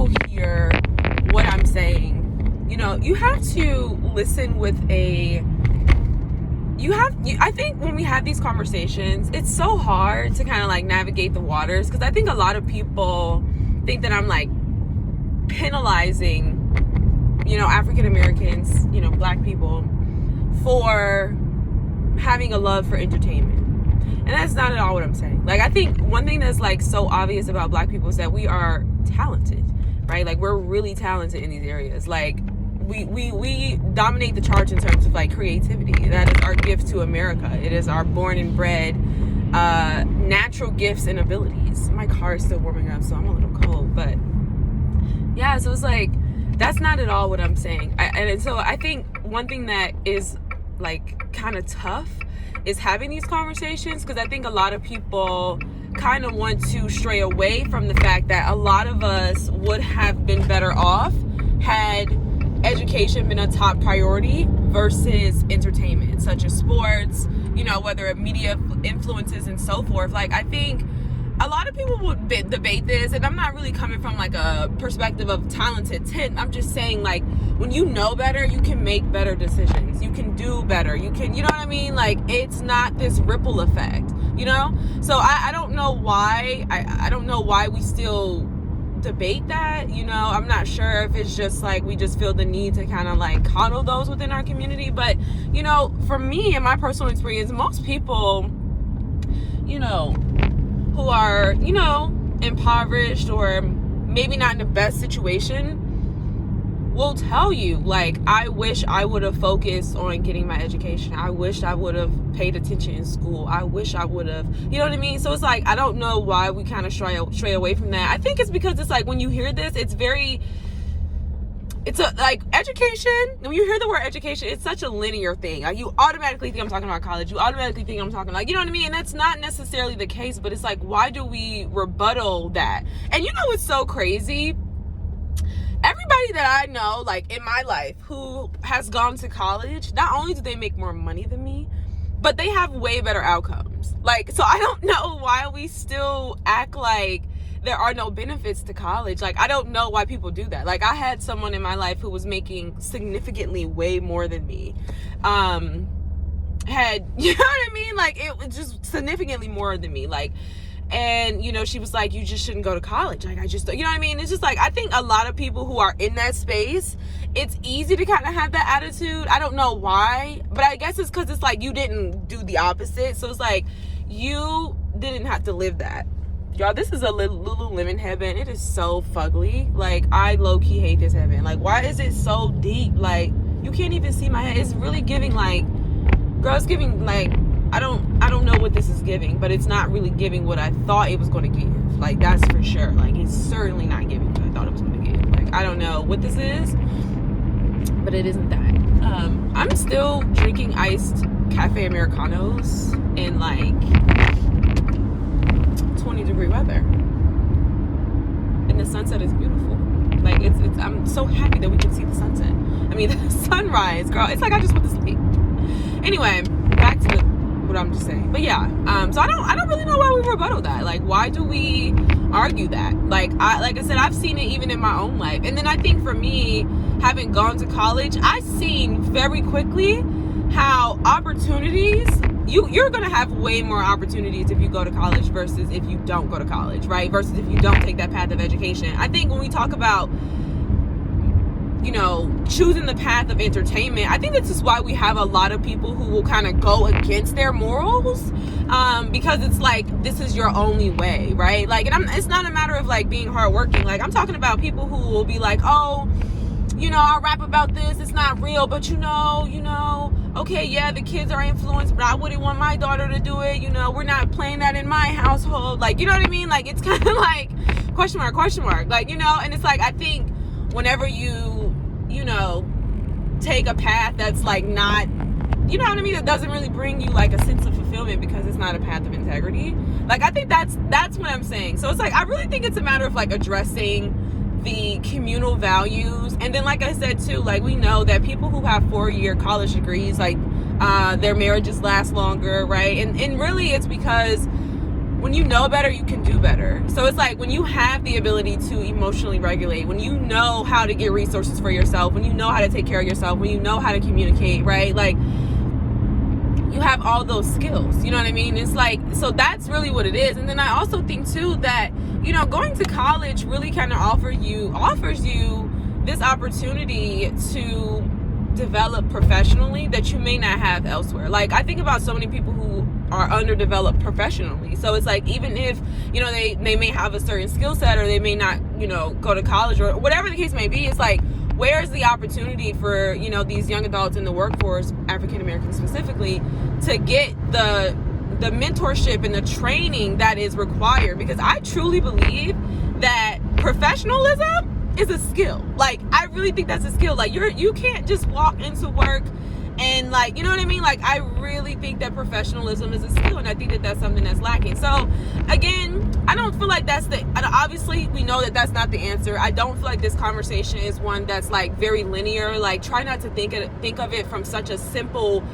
people hear what I'm saying, you have to listen with I think when we have these conversations, it's so hard to kind of like navigate the waters, because I think a lot of people think that I'm like penalizing, African Americans, Black people for having a love for entertainment. And that's not at all what I'm saying. Like, I think one thing that's like so obvious about Black people is that we are talented, right? Like, we're really talented in these areas. Like, we dominate the charge in terms of like creativity. That is our gift to America. It is our born and bred natural gifts and abilities. My car is still warming up, so I'm a little cold, but yeah, so it's like, that's not at all what I'm saying. And so I think one thing that is like kind of tough is having these conversations, because I think a lot of people kind of want to stray away from the fact that a lot of us would have been better off had education been a top priority versus entertainment, such as sports, whether media influences and so forth. Like, I think a lot of people would debate this, and I'm not really coming from like a perspective of talented tit. I'm just saying, like, when you know better, you can make better decisions. You can do better. You can, you know what I mean? Like, it's not this ripple effect, So I don't know why. I don't know why we still debate that, I'm not sure if it's just like we just feel the need to kind of like coddle those within our community. But, for me, in my personal experience, most people, who are, impoverished or maybe not in the best situation will tell you, like, I wish I would have focused on getting my education. I wish I would have paid attention in school. I wish I would have, you know what I mean? So it's like, I don't know why we kind of stray away from that. I think it's because it's like, when you hear this, it's like education. When you hear the word education, it's such a linear thing. Like, you automatically think I'm talking about college. You automatically think I'm talking like, you know what I mean? And that's not necessarily the case, but it's like, why do we rebuttal that? And what's so crazy? Everybody that I know, like, in my life who has gone to college, not only do they make more money than me, but they have way better outcomes. Like, so I don't know why we still act like there are no benefits to college. Like, I don't know why people do that. Like, I had someone in my life who was making significantly way more than me. Had, you know what I mean? Like, it was just significantly more than me. Like, and, she was like, you just shouldn't go to college. Like, I just, you know what I mean? It's just like, I think a lot of people who are in that space, it's easy to kind of have that attitude. I don't know why, but I guess it's because it's like, you didn't do the opposite. So it's like, you didn't have to live that. Y'all, this is a Lululemon headband. It is so fugly. Like, I low-key hate this headband. Like, why is it so deep? Like, you can't even see my head. It's really giving, like, girl, it's giving, like, I don't know what this is giving, but it's not really giving what I thought it was going to give. Like, that's for sure. Like, it's certainly not giving what I thought it was going to give. Like, I don't know what this is, but it isn't that. I'm still drinking iced cafe Americanos in, like, 20-degree weather. And the sunset is beautiful. Like, it's I'm so happy that we can see the sunset. I mean, the sunrise, girl. It's like I just went to sleep. Anyway, back to what I'm just saying. But yeah, so I don't really know why we rebuttal that. Like, why do we argue that? Like I said, I've seen it even in my own life. And then I think for me, having gone to college, I've seen very quickly how opportunities, you're going to have way more opportunities if you go to college versus if you don't go to college, right? Versus if you don't take that path of education. I think when we talk about, choosing the path of entertainment, I think this is why we have a lot of people who will kind of go against their morals, because it's like, this is your only way, right? Like, and it's not a matter of like being hardworking. Like, I'm talking about people who will be like, oh, I'll rap about this, it's not real, but okay, yeah, the kids are influenced, but I wouldn't want my daughter to do it, we're not playing that in my household. Like, you know what I mean? Like, it's kind of like question mark, like, and it's like, I think whenever you take a path that's like not, you know what I mean, that doesn't really bring you like a sense of fulfillment because it's not a path of integrity. Like, I think that's what I'm saying. So it's like, I really think it's a matter of like addressing the communal values. And then, like I said too, like, we know that people who have 4-year college degrees, like, their marriages last longer, right? And really it's because when you know better, you can do better. So it's like when you have the ability to emotionally regulate, when you know how to get resources for yourself, when you know how to take care of yourself, when you know how to communicate, right? Like, you have all those skills, you know what I mean? It's like, so that's really what it is. And then I also think too that, you know, going to college really kind of offers you this opportunity to develop professionally that you may not have elsewhere. Like, I think about so many people who are underdeveloped professionally. So it's like, even if, you know, they may have a certain skill set, or they may not, you know, go to college, or whatever the case may be, it's like, where's the opportunity for, you know, these young adults in the workforce, African Americans specifically, to get the mentorship and the training that is required? Because I truly believe that professionalism is a skill. Like, I really think that's a skill. Like, you can't just walk into work and, like, you know what I mean? Like, I really think that professionalism is a skill, and I think that that's something that's lacking. So, again, I don't feel like that's obviously, we know that that's not the answer. I don't feel like this conversation is one that's, like, very linear. Like, try not to think of it from such a simple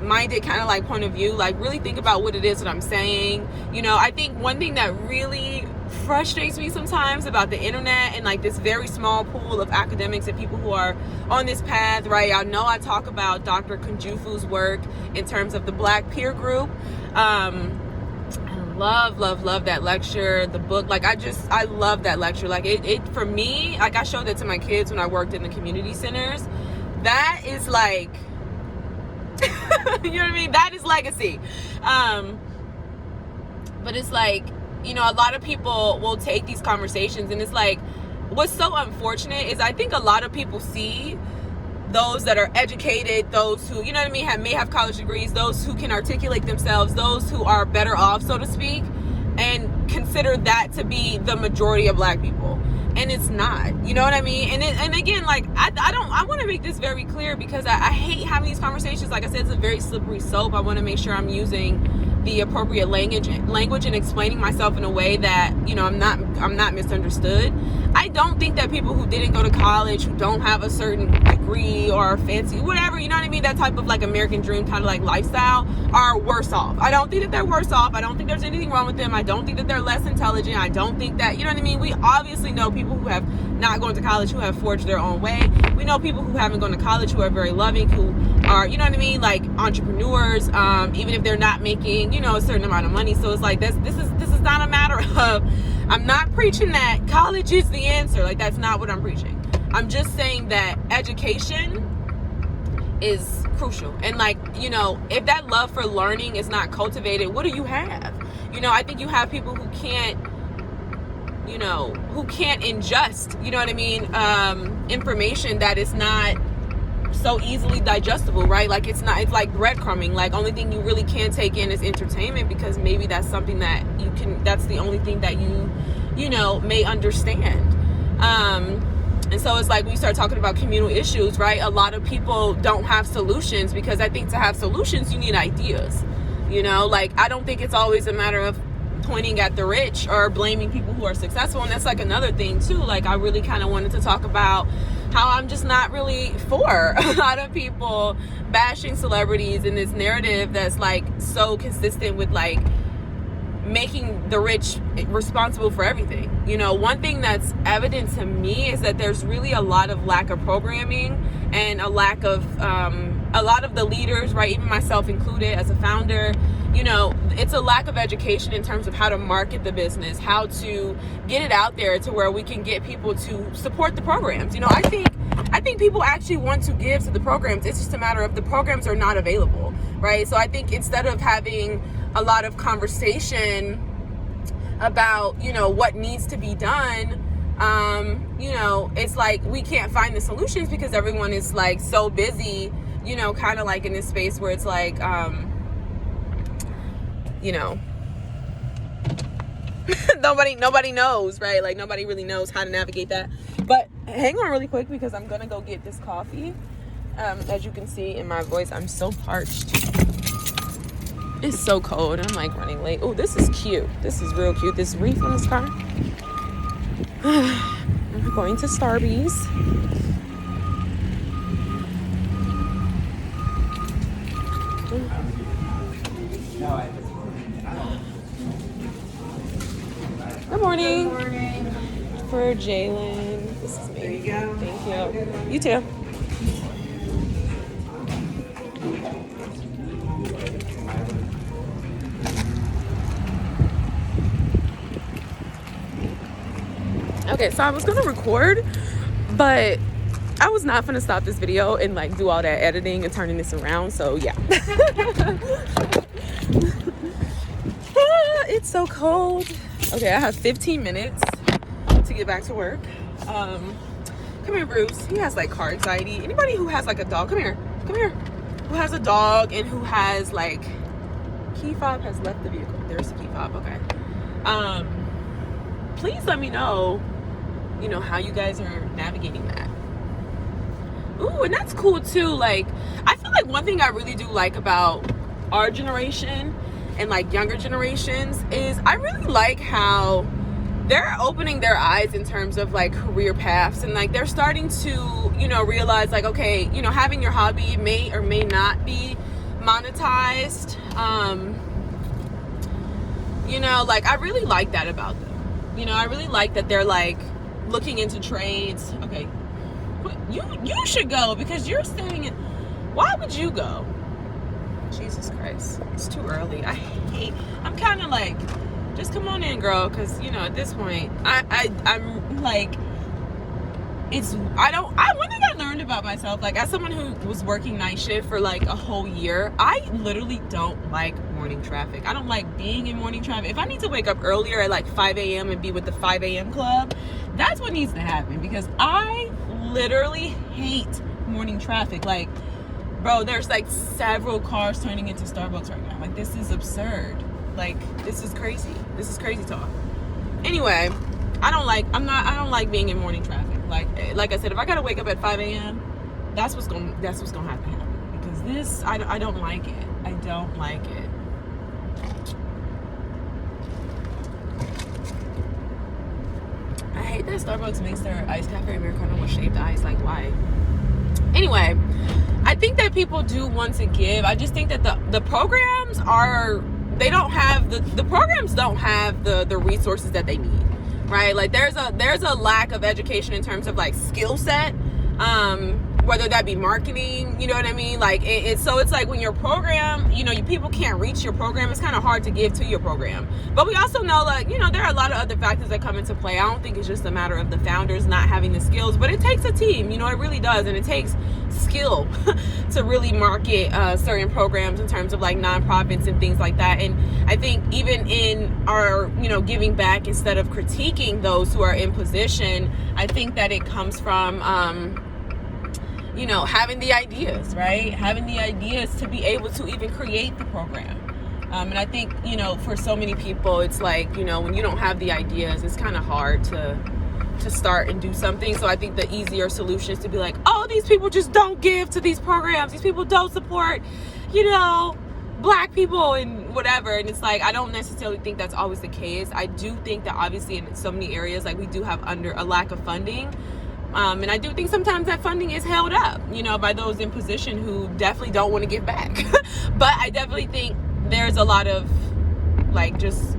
minded kind of, like, point of view. Like, really think about what it is that I'm saying. You know, I think one thing that really frustrates me sometimes about the internet and, like, this very small pool of academics and people who are on this path, right? I know I talk about Dr. Kunjufu's work in terms of the Black peer group. I love that lecture, the book. Like, I love that lecture. Like, it for me, like, I showed that to my kids when I worked in the community centers. That is, like, you know what I mean? That is legacy. But it's like, you know, a lot of people will take these conversations, and it's like, what's so unfortunate is I think a lot of people see those that are educated, those who, you know what I mean, may have college degrees, those who can articulate themselves, those who are better off, so to speak, and consider that to be the majority of Black people. And it's not, you know what I mean? And again, like, I want to make this very clear, because I hate having these conversations. Like I said, it's a very slippery slope. I want to make sure I'm using the appropriate language and explaining myself in a way that, you know, I'm not misunderstood. I don't think that people who didn't go to college, who don't have a certain degree or fancy, whatever, you know what I mean, that type of, like, American dream kind of, like, lifestyle, are worse off. I don't think that they're worse off. I don't think there's anything wrong with them. I don't think that they're less intelligent. I don't think that, you know what I mean? We obviously know people who have not gone to college who have forged their own way. We know people who haven't gone to college who are very loving, who are, you know what I mean, like, entrepreneurs, even if they're not making, you know, a certain amount of money. So it's like, this is not a matter of, I'm not preaching that college is the answer. Like, that's not what I'm preaching. I'm just saying that education is crucial. And, like, you know, if that love for learning is not cultivated, what do you have? You know, I think you have people who can't ingest, you know what I mean, information that is not so easily digestible, right? Like, it's like breadcrumbing. Like, only thing you really can take in is entertainment, because maybe that's something that that's the only thing that you know, may understand. And so it's like, we start talking about communal issues, right? A lot of people don't have solutions, because I think to have solutions, you need ideas, you know? Like, I don't think it's always a matter of pointing at the rich or blaming people who are successful. And that's, like, another thing too. Like, I really kind of wanted to talk about how I'm just not really for a lot of people bashing celebrities in this narrative that's, like, so consistent with, like, making the rich responsible for everything. You know, one thing that's evident to me is that there's really a lot of lack of programming, and a lack of a lot of the leaders, right, even myself included as a founder, you know, it's a lack of education in terms of how to market the business, how to get it out there to where we can get people to support the programs. You know, I think people actually want to give to the programs. It's just a matter of the programs are not available, right? So I think instead of having a lot of conversation about, you know, what needs to be done, you know, it's like we can't find the solutions because everyone is, like, so busy, you know, kind of like in this space where it's like, you know, nobody knows, right? Like, nobody really knows how to navigate that. But hang on really quick, because I'm gonna go get this coffee. As you can see in my voice, I'm so parched. It's so cold. I'm, like, running late. Oh, this is cute. This is real cute. This wreath on this car. I'm going to Starbucks. morning. Good morning. For Jalen. This is me. There you go. Thank you. You too. Okay, so I was gonna record, but I was not gonna stop this video and like do all that editing and turning this around, so yeah. It's so cold. Okay, I have 15 minutes to get back to work. Come here, Bruce. He has like car anxiety. Anybody who has like a dog, come here, who has a dog and who has like, key fob has left the vehicle. There's the key fob, okay. Please let me know, you know, how you guys are navigating that. Ooh, and that's cool too. Like, I feel like one thing I really do like about our generation and like younger generations is I really like how they're opening their eyes in terms of like career paths, and like they're starting to, you know, realize like, okay, you know, having your hobby may or may not be monetized. You know, like I really like that about them. You know, I really like that they're like looking into trades. Okay, you should go because you're staying in. Why would you go? Jesus Christ, it's too early. I'm kind of like, just come on in, girl, because you know at this point I'm like, one thing I learned about myself, like as someone who was working night shift for like a whole year, I literally don't like morning traffic. I don't like being in morning traffic. If I need to wake up earlier at like 5 a.m. and be with the 5 a.m. club, that's what needs to happen, because I literally hate morning traffic. Like, bro, there's like several cars turning into Starbucks right now. Like, this is absurd. Like, this is crazy. This is crazy talk. Anyway, I don't like being in morning traffic. Like I said, if I gotta wake up at 5 a.m., that's what's gonna have to happen. Because this, I don't like it. I don't like it. I hate that Starbucks makes their iced cafe Americano with shaved ice. Like, why? Anyway, I think that people do want to give. I just think that the programs programs don't have the resources that they need, right? Like there's a lack of education in terms of like skill set, whether that be marketing, you know what I mean? Like it's like when your program, you know, people can't reach your program, it's kind of hard to give to your program. But we also know, like, you know, there are a lot of other factors that come into play. I don't think it's just a matter of the founders not having the skills, but it takes a team, you know, it really does. And it takes skill to really market certain programs in terms of like nonprofits and things like that. And I think even in our, you know, giving back instead of critiquing those who are in position, I think that it comes from you know, having the ideas, right? Having the ideas to be able to even create the program. And I think, you know, for so many people, it's like, you know, when you don't have the ideas, it's kind of hard to start and do something. So I think the easier solution is to be like, oh, these people just don't give to these programs. These people don't support, you know, Black people and whatever. And it's like, I don't necessarily think that's always the case. I do think that obviously in so many areas, like we do have under a lack of funding. And I do think sometimes that funding is held up, you know, by those in position who definitely don't want to give back. But I definitely think there's a lot of like, just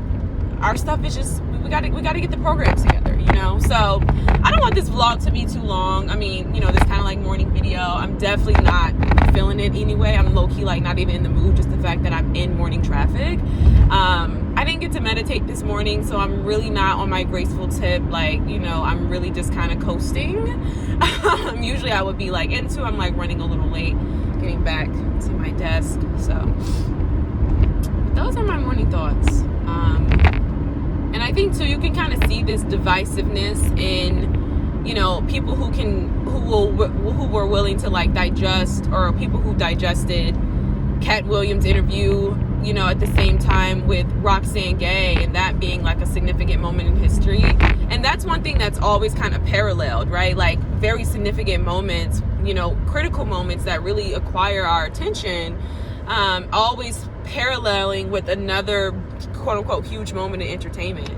our stuff is just, we gotta get the programs together, you know. So I don't want this vlog to be too long. I mean, you know, this kind of like morning video, I'm definitely not feeling it anyway. I'm low-key like not even in the mood, just the fact that I'm in morning traffic. I didn't get to meditate this morning, so I'm really not on my graceful tip. Like, you know, I'm really just kind of coasting. Usually I would be like into, I'm like running a little late getting back to my desk. So those are my morning thoughts. And I think too, you can kind of see this divisiveness in, you know, people who were willing to like digest, or people who digested Cat Williams' interview, you know, at the same time with Roxanne Gay, and that being like a significant moment in history. And that's one thing that's always kind of paralleled, right? Like very significant moments, you know, critical moments that really acquire our attention, always paralleling with another quote unquote huge moment in entertainment.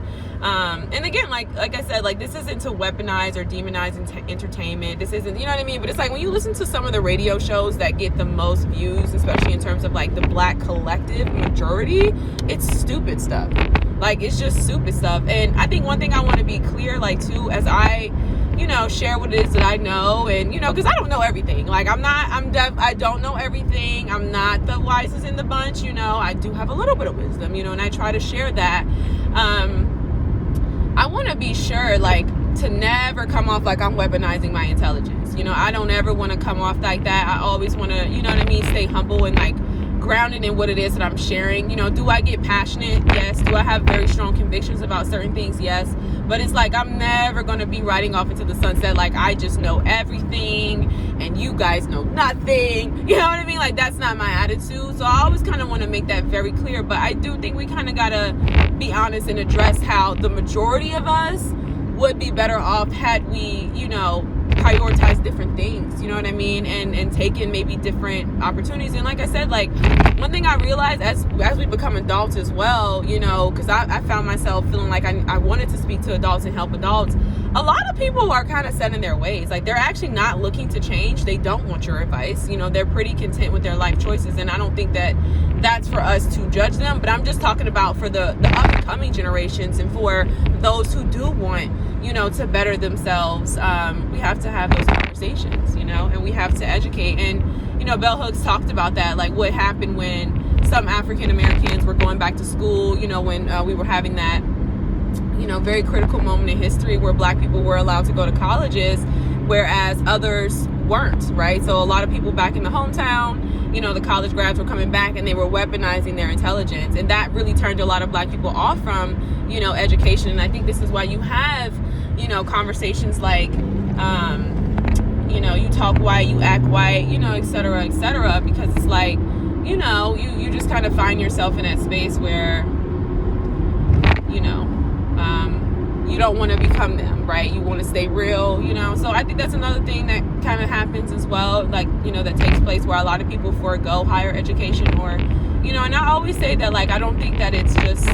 And again, like I said, like, this isn't to weaponize or demonize entertainment. This isn't, you know what I mean? But it's like when you listen to some of the radio shows that get the most views, especially in terms of like the Black collective majority, it's stupid stuff. Like, it's just stupid stuff. And I think one thing I want to be clear, like, too, as I, share what it is that I know, and, because I don't know everything. Like, I don't know everything. I'm not the wisest in the bunch, I do have a little bit of wisdom, and I try to share that. I want to be sure, like, to never come off like I'm weaponizing my intelligence. I don't ever want to come off like that. I always want to, stay humble and, like, grounded in what it is that I'm sharing. Do I get passionate? Yes. Do I have very strong convictions about certain things? Yes. But it's like, I'm never going to be riding off into the sunset like I just know everything and you guys know nothing. You know what I mean? Like, that's not my attitude. So I always kind of want to make that very clear. But I do think we kind of got to be honest and address how the majority of us would be better off had we, prioritize different things, you know what I mean, and take in maybe different opportunities. And like I said, like, one thing I realized as we become adults as well, because I found myself feeling like I wanted to speak to adults and help adults. A lot of people are kind of set in their ways. Like, they're actually not looking to change. They don't want your advice. They're pretty content with their life choices. And I don't think that that's for us to judge them. But I'm just talking about for the upcoming generations and for those who do want, to better themselves. We have to have those conversations, and we have to educate. And, Bell Hooks talked about that, like what happened when some African Americans were going back to school, when we were having that, very critical moment in history where Black people were allowed to go to colleges, whereas others weren't, right? So a lot of people back in the hometown, the college grads were coming back and they were weaponizing their intelligence. And that really turned a lot of Black people off from, education. And I think this is why you have, conversations like, you talk white, you act white, et cetera, because it's like, you just kind of find yourself in that space where, you don't want to become them, right? You want to stay real, so I think that's another thing that kind of happens as well, like, that takes place where a lot of people forego higher education or, and I always say that, like, I don't think that it's just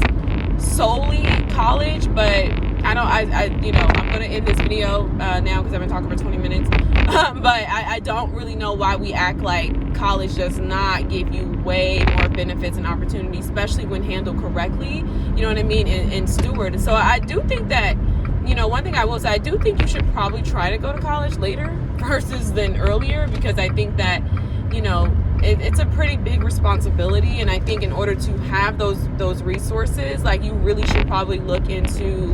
solely college, but I'm going to end this video now because I've been talking for 20 minutes, but I don't really know why we act like college does not give you way more benefits and opportunities, especially when handled correctly, you know what I mean, and steward. So I do think that, one thing I will say, I do think you should probably try to go to college later versus than earlier, because I think that, it's a pretty big responsibility. And I think in order to have those resources, like, you really should probably look into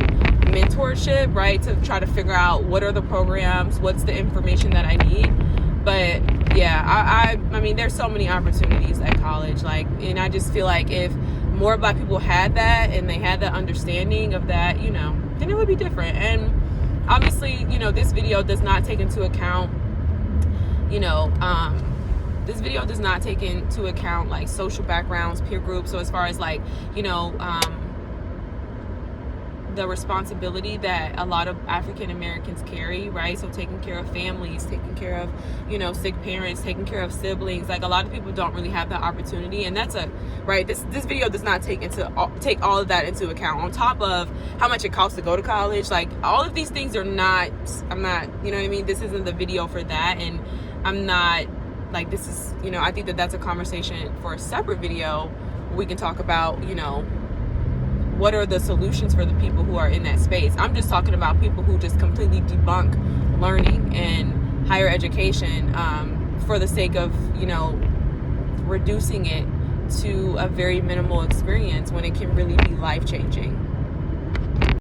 mentorship, right? To try to figure out what are the programs, what's the information that I need. But yeah, I mean, there's so many opportunities at college, like, and I just feel like if more Black people had that and they had the understanding of that, then it would be different. And obviously, this video does not take into account, this video does not take into account like social backgrounds, peer groups. So as far as like, the responsibility that a lot of African Americans carry, right? So taking care of families, taking care of, sick parents, taking care of siblings. Like, a lot of people don't really have that opportunity. And that's right. This video does not take all of that into account, on top of how much it costs to go to college. Like, all of these things I'm not, you know what I mean? This isn't the video for that. And I'm not like, this is, I think that that's a conversation for a separate video. We can talk about, what are the solutions for the people who are in that space. I'm just talking about people who just completely debunk learning and higher education for the sake of, reducing it to a very minimal experience when it can really be life-changing.